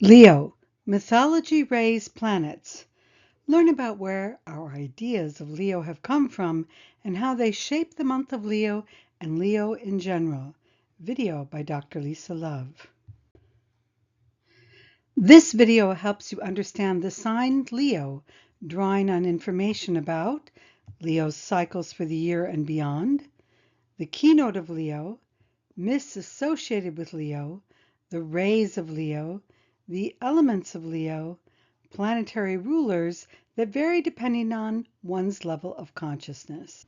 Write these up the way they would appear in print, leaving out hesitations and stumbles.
Leo, mythology raised planets. Learn about where our ideas of Leo have come from and how they shape the month of Leo and Leo in general. Video by Dr. Lisa Love. This video helps you understand the sign Leo, drawing on information about Leo's cycles for the year and beyond, the keynote of Leo, myths associated with Leo, the rays of Leo, the elements of Leo, planetary rulers that vary depending on one's level of consciousness.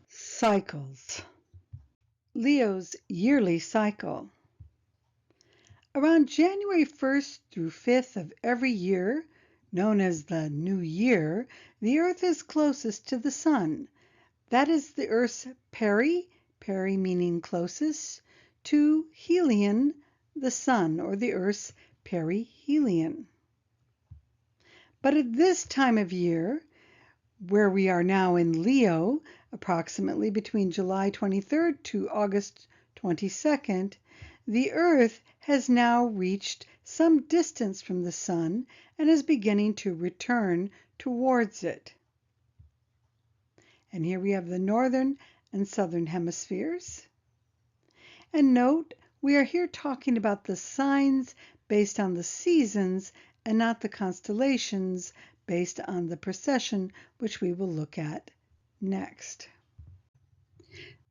Cycles. Leo's yearly cycle. Around January 1st through 5th of every year, known as the New Year, the Earth is closest to the Sun. That is the Earth's peri meaning closest, to helion, the Sun, or the Earth's perihelion. But at this time of year, where we are now in Leo, approximately between July 23rd to August 22nd, the Earth has now reached some distance from the Sun and is beginning to return towards it. And here we have the northern and southern hemispheres. And note, we are here talking about the signs based on the seasons and not the constellations based on the precession, which we will look at next.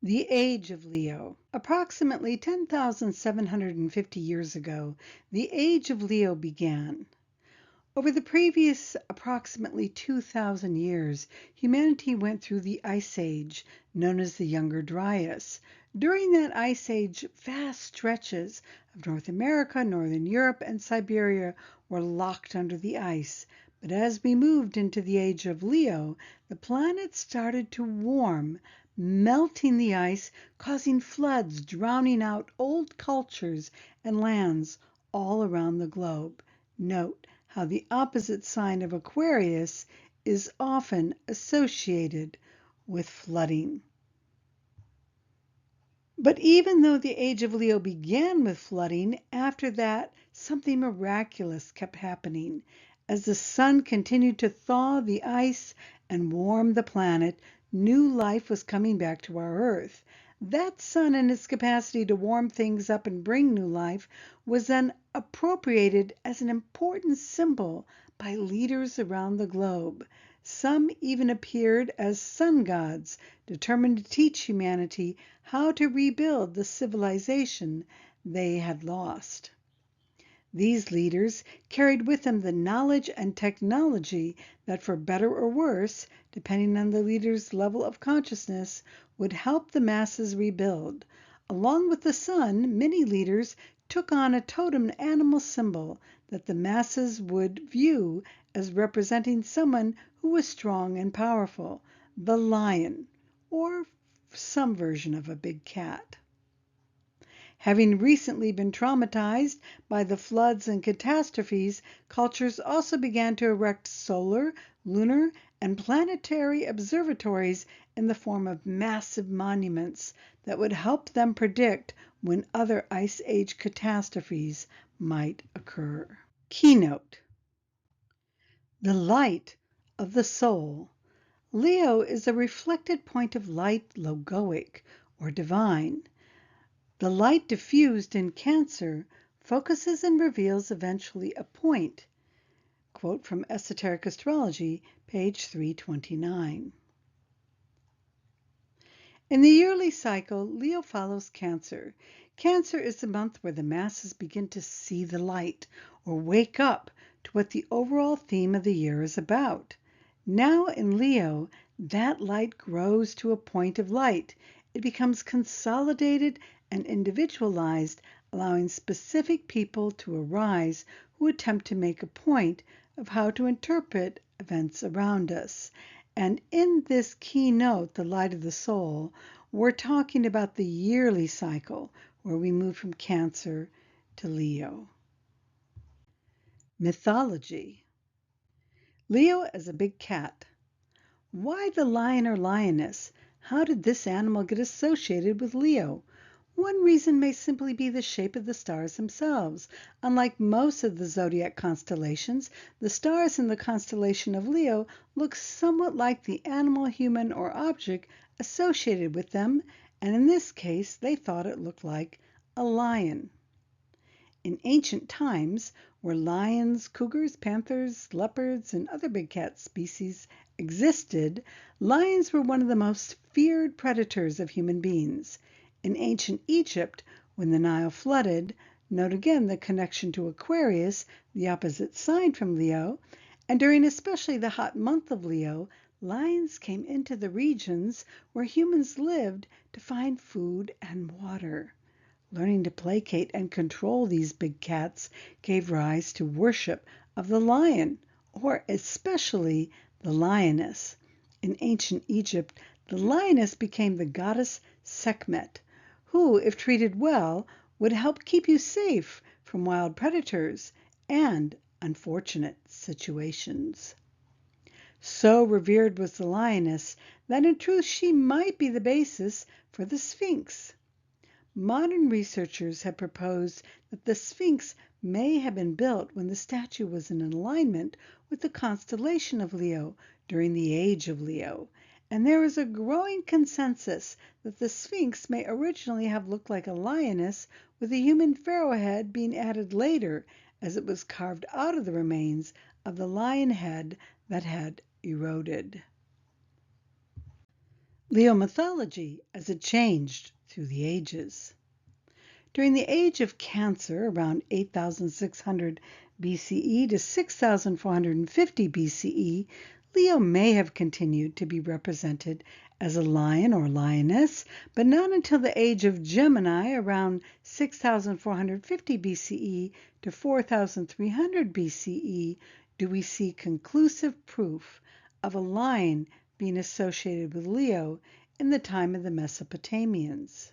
The age of Leo. Approximately 10,750 years ago, the age of Leo began. Over the previous approximately 2,000 years, humanity went through the Ice Age, known as the Younger Dryas. During that Ice Age, vast stretches of North America, Northern Europe, and Siberia were locked under the ice. But as we moved into the age of Leo, the planet started to warm, melting the ice, causing floods, drowning out old cultures and lands all around the globe. Note how the opposite sign of Aquarius is often associated with flooding. But even though the age of Leo began with flooding, after that something miraculous kept happening. As the sun continued to thaw the ice and warm the planet, new life was coming back to our Earth. That sun and its capacity to warm things up and bring new life was then appropriated as an important symbol by leaders around the globe. Some even appeared as sun gods, determined to teach humanity how to rebuild the civilization they had lost. These leaders carried with them the knowledge and technology that, for better or worse, depending on the leader's level of consciousness, would help the masses rebuild. Along with the sun, many leaders took on a totem animal symbol that the masses would view as representing someone who was strong and powerful, the lion, or some version of a big cat. Having recently been traumatized by the floods and catastrophes, cultures also began to erect solar, lunar, and planetary observatories in the form of massive monuments that would help them predict when other ice age catastrophes might occur. Keynote: The light of the soul. Leo is a reflected point of light, logoic, or divine. The light diffused in Cancer focuses and reveals eventually a point. Quote from Esoteric Astrology, page 329. In the yearly cycle, Leo follows Cancer. Cancer is the month where the masses begin to see the light, or wake up to what the overall theme of the year is about. Now in Leo, that light grows to a point of light. It becomes consolidated and individualized, allowing specific people to arise who attempt to make a point of how to interpret events around us. And in this keynote, The Light of the Soul, we're talking about the yearly cycle where we move from Cancer to Leo. Mythology. Leo as a big cat. Why the lion or lioness? How did this animal get associated with Leo? One reason may simply be the shape of the stars themselves. Unlike most of the zodiac constellations, the stars in the constellation of Leo look somewhat like the animal, human, or object associated with them, and in this case, they thought it looked like a lion. In ancient times, where lions, cougars, panthers, leopards, and other big cat species existed, lions were one of the most feared predators of human beings. In ancient Egypt, when the Nile flooded, note again the connection to Aquarius, the opposite sign from Leo, and during especially the hot month of Leo, lions came into the regions where humans lived to find food and water. Learning to placate and control these big cats gave rise to worship of the lion, or especially the lioness. In ancient Egypt, the lioness became the goddess Sekhmet, who, if treated well, would help keep you safe from wild predators and unfortunate situations. So revered was the lioness that in truth she might be the basis for the Sphinx. Modern researchers have proposed that the Sphinx may have been built when the statue was in alignment with the constellation of Leo during the age of Leo, and there is a growing consensus that the Sphinx may originally have looked like a lioness with a human pharaoh head being added later as it was carved out of the remains of the lion head that had eroded. Leo mythology as it changed through the ages. During the age of Cancer, around 8600 BCE to 6450 BCE, Leo may have continued to be represented as a lion or lioness, but not until the age of Gemini, around 6450 BCE to 4300 BCE, do we see conclusive proof of a lion being associated with Leo in the time of the Mesopotamians.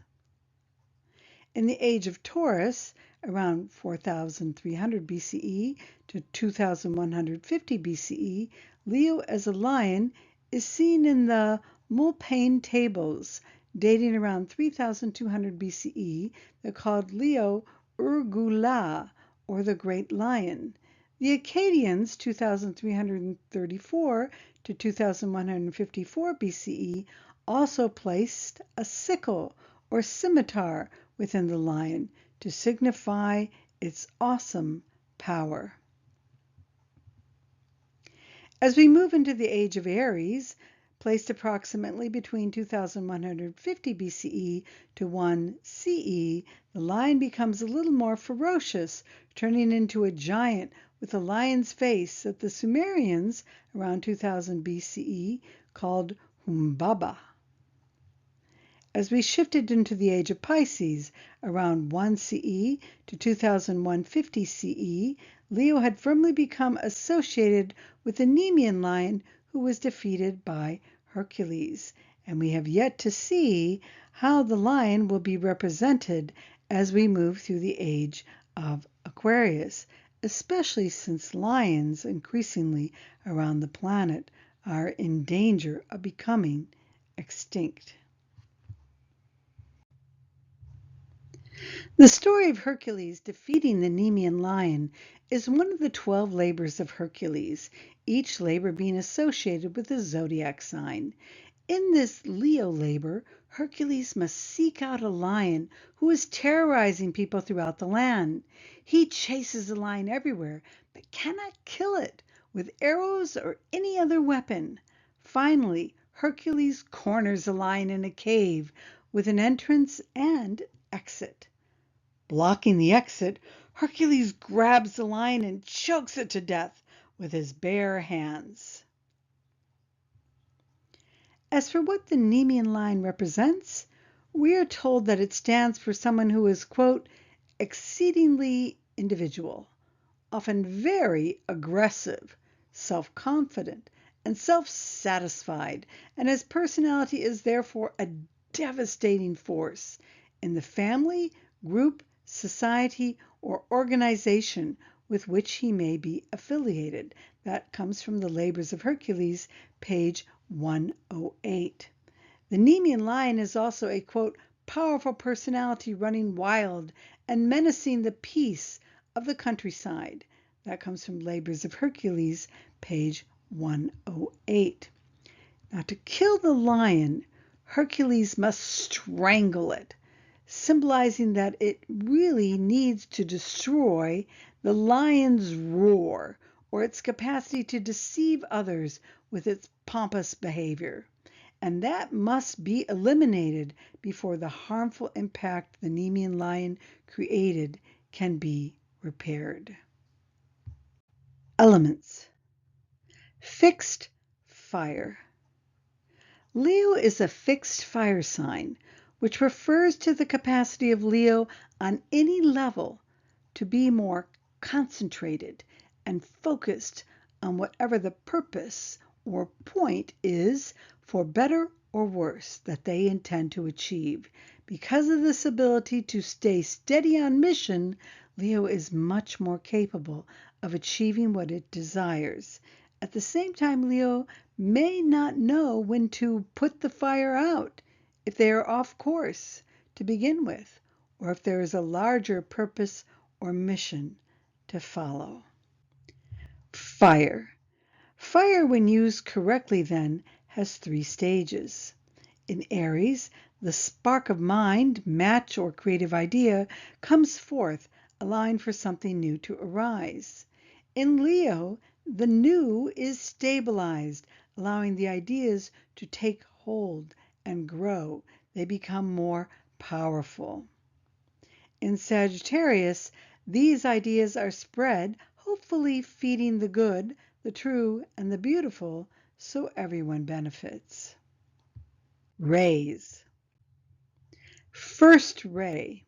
In the age of Taurus, around 4300 BCE to 2150 BCE, Leo as a lion is seen in the Mulpanne tables dating around 3200 BCE. They're called Leo Urgula, or the Great Lion. The Akkadians, 2334 to 2154 BCE, also placed a sickle or scimitar within the lion to signify its awesome power. As we move into the age of Aries, placed approximately between 2150 BCE to 1 CE, the lion becomes a little more ferocious, turning into a giant with a lion's face that the Sumerians, around 2000 BCE, called Humbaba. As we shifted into the age of Pisces, around 1 CE to 2150 CE, Leo had firmly become associated with the Nemean lion who was defeated by Hercules, and we have yet to see how the lion will be represented as we move through the age of Aquarius, especially since lions increasingly around the planet are in danger of becoming extinct. The story of Hercules defeating the Nemean lion is one of the 12 labors of Hercules, each labor being associated with a zodiac sign. In this Leo labor, Hercules must seek out a lion who is terrorizing people throughout the land. He chases the lion everywhere, but cannot kill it with arrows or any other weapon. Finally, Hercules corners the lion in a cave with an entrance and exit. Blocking the exit, Hercules grabs the lion and chokes it to death with his bare hands. As for what the Nemean lion represents, we are told that it stands for someone who is, quote, exceedingly individual, often very aggressive, self-confident, and self-satisfied, and his personality is therefore a devastating force in the family, group, society, or organization with which he may be affiliated. That comes from the Labors of Hercules, page 108. The Nemean lion is also a, quote, powerful personality running wild and menacing the peace of the countryside. That comes from Labors of Hercules, page 108. Now, to kill the lion, Hercules must strangle it, symbolizing that it really needs to destroy the lion's roar, or its capacity to deceive others with its pompous behavior. And that must be eliminated before the harmful impact the Nemean lion created can be repaired. Elements. Fixed fire. Leo is a fixed fire sign, which refers to the capacity of Leo on any level to be more concentrated and focused on whatever the purpose or point is, for better or worse, that they intend to achieve. Because of this ability to stay steady on mission, Leo is much more capable of achieving what it desires. At the same time, Leo may not know when to put the fire out, if they are off course to begin with, or if there is a larger purpose or mission to follow. Fire. Fire, when used correctly, then, has 3 stages. In Aries, the spark of mind, match, or creative idea comes forth, allowing for something new to arise. In Leo, the new is stabilized, allowing the ideas to take hold and grow. They become more powerful. In Sagittarius, these ideas are spread, hopefully feeding the good, the true, and the beautiful, so everyone benefits. Rays. First ray.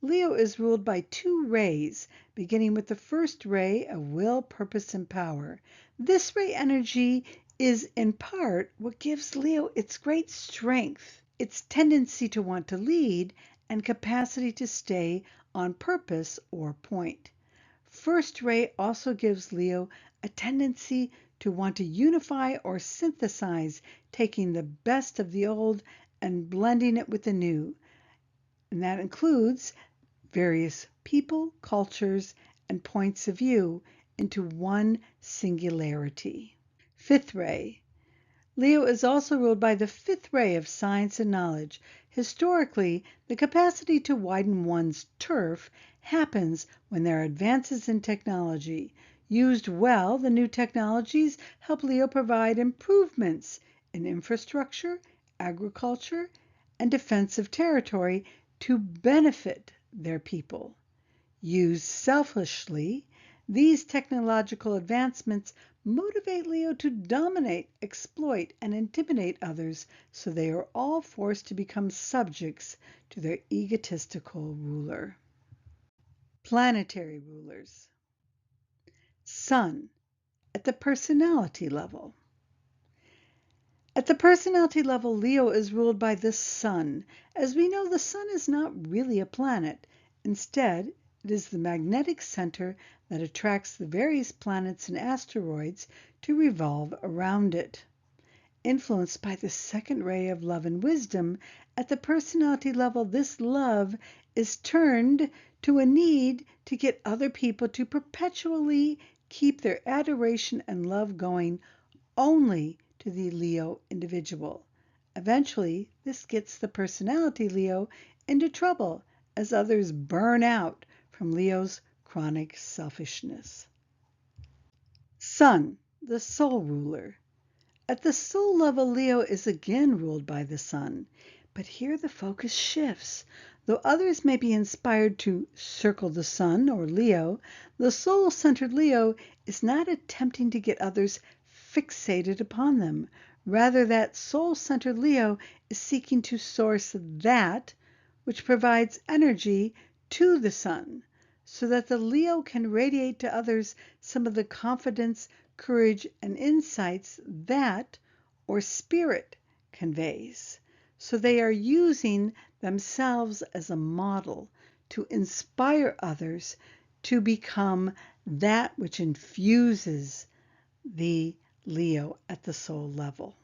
Leo is ruled by 2 rays, beginning with the first ray of will, purpose, and power. This ray energy is in part what gives Leo its great strength, its tendency to want to lead, and capacity to stay on purpose or point. First ray also gives Leo a tendency to want to unify or synthesize, taking the best of the old and blending it with the new. And that includes various people, cultures, and points of view into one singularity. Fifth ray. Leo is also ruled by the 5th ray of science and knowledge. Historically, the capacity to widen one's turf happens when there are advances in technology. Used well, the new technologies help Leo provide improvements in infrastructure, agriculture, and defensive territory to benefit their people. Used selfishly, these technological advancements motivate Leo to dominate, exploit, and intimidate others, so they are all forced to become subjects to their egotistical ruler. Planetary rulers. Sun, at the personality level. At the personality level, Leo is ruled by the Sun. As we know, the Sun is not really a planet. Instead, it is the magnetic center that attracts the various planets and asteroids to revolve around it. Influenced by the 2nd ray of love and wisdom, at the personality level, this love is turned to a need to get other people to perpetually keep their adoration and love going only to the Leo individual. Eventually, this gets the personality Leo into trouble as others burn out from Leo's chronic selfishness. Sun, the soul ruler. At the soul level, Leo is again ruled by the Sun, but here the focus shifts. Though others may be inspired to circle the Sun or Leo, the soul-centered Leo is not attempting to get others fixated upon them. Rather, that soul-centered Leo is seeking to source that which provides energy to the Sun, so that the Leo can radiate to others some of the confidence, courage, and insights that, or spirit, conveys. So they are using themselves as a model to inspire others to become that which infuses the Leo at the soul level.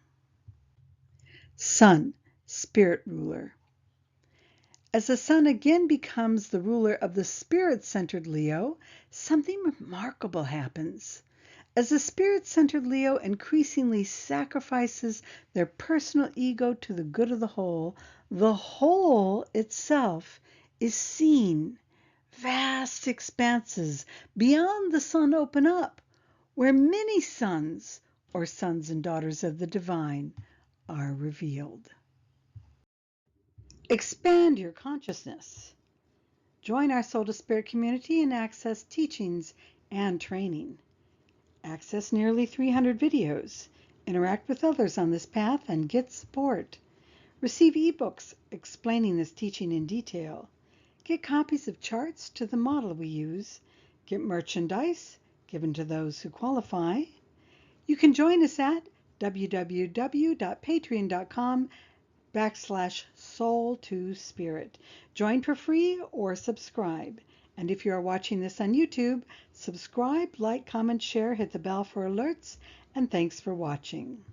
Sun, spirit ruler. As the sun again becomes the ruler of the spirit-centered Leo, something remarkable happens. As the spirit-centered Leo increasingly sacrifices their personal ego to the good of the whole itself is seen. Vast expanses beyond the sun open up, where many suns, or sons and daughters of the divine, are revealed. Expand your consciousness. Join our Soul to Spirit community and access teachings and training. Access nearly 300 videos. Interact with others on this path and get support. Receive ebooks explaining this teaching in detail. Get copies of charts to the model we use. Get merchandise given to those who qualify. You can join us at www.patreon.com/soul2spirit. Join for free or subscribe. And if you are watching this on YouTube, subscribe, like, comment, share, hit the bell for alerts, and thanks for watching.